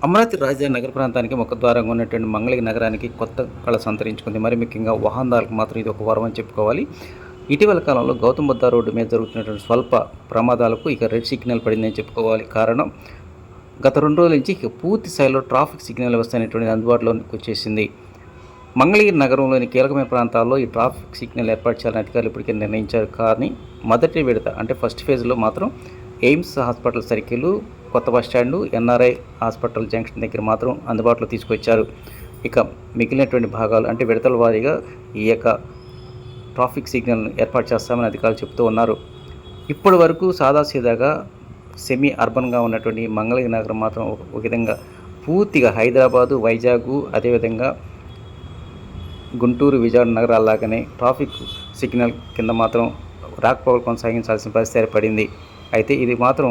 అమరావతి రాజధాని నగర ప్రాంతానికి ముఖద్వారంగా ఉన్నటువంటి మంగళగిరి నగరానికి కొత్త కళ సంతరించుకుంది. మరి ముఖ్యంగా వాహనదారులకు మాత్రం ఇది ఒక వరం అని చెప్పుకోవాలి. ఇటీవల కాలంలో గౌతమ్ బుద్ధ రోడ్డు మీద జరుగుతున్నటువంటి స్వల్ప ప్రమాదాలకు ఇక రెడ్ సిగ్నల్ పడిందని చెప్పుకోవాలి. కారణం గత 2 రోజుల నుంచి ఇక పూర్తి స్థాయిలో ట్రాఫిక్ సిగ్నల్ వ్యవస్థ అనేటువంటిది అందుబాటులోకి వచ్చేసింది. మంగళగిరి నగరంలోని కీలకమైన ప్రాంతాల్లో ఈ ట్రాఫిక్ సిగ్నల్ ఏర్పాటు చేయాలని అధికారులు ఇప్పటికే నిర్ణయించారు. కానీ మొదటి విడత అంటే ఫస్ట్ ఫేజ్లో మాత్రం ఎయిమ్స్ హాస్పిటల్ సర్కిల్, కొత్త బస్టాండు, ఎన్ఆర్ఐ హాస్పిటల్ జంక్షన్ దగ్గర మాత్రం అందుబాటులో తీసుకొచ్చారు. ఇక మిగిలినటువంటి భాగాలు అంటే విడతల వారీగా ఈ యొక్క ట్రాఫిక్ సిగ్నల్ను ఏర్పాటు చేస్తామని అధికారులు చెబుతూ ఉన్నారు. ఇప్పటి వరకు సాదాసీదాగా సెమీ అర్బన్గా ఉన్నటువంటి మంగళగిరి నగరం మాత్రం ఒక విధంగా పూర్తిగా హైదరాబాదు, వైజాగ్, అదేవిధంగా గుంటూరు, విజయవాడ నగరాల్లాగానే ట్రాఫిక్ సిగ్నల్ కింద మాత్రం రాకపోకలు కొనసాగించాల్సిన పరిస్థితి ఏర్పడింది. అయితే ఇది మాత్రం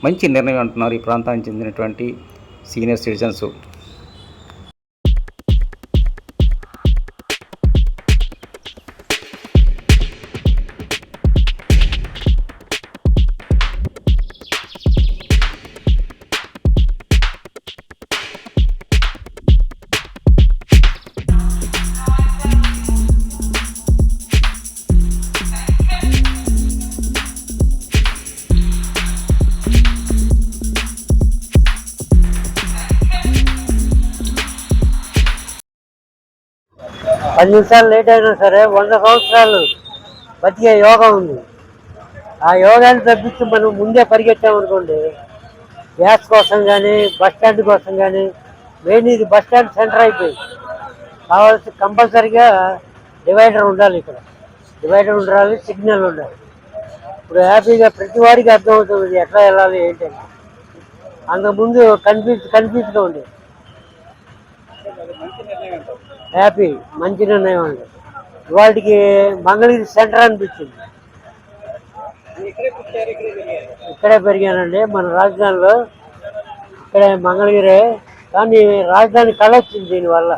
మంచి నిర్ణయం అంటున్నారు ఈ ప్రాంతానికి చెందినటువంటి సీనియర్ సిటిజన్స్. 10 నిమిషాలు లేట్ అయినా సరే 100 సంవత్సరాలు బతికే యోగా ఉంది. ఆ యోగాన్ని తప్పించి మనం ముందే పరిగెత్తామనుకోండి, గ్యాస్ కోసం కానీ బస్ స్టాండ్ కోసం కానీ, మెయిన్ ఇది బస్ స్టాండ్ సెంటర్ అయిపోయింది. కావాల్సి కంపల్సరీగా డివైడర్ ఉండాలి, ఇక్కడ డివైడర్ ఉండాలి, సిగ్నల్ ఉండాలి. ఇప్పుడు హ్యాపీగా ప్రతి వారికి అర్థమవుతుంది ఎట్లా వెళ్ళాలి ఏంటంటే. అంతకుముందు కన్ఫ్యూజ్గా ఉండేది. హ్యాపీ, మంచి నిర్ణయం అండి. ఇవాటికి మంగళగిరి సెంటర్ అనిపించింది. ఇక్కడే పెరిగానండి, మన రాజధానిలో ఇక్కడే మంగళగిరే. కానీ రాజధాని కళ వచ్చింది దీనివల్ల.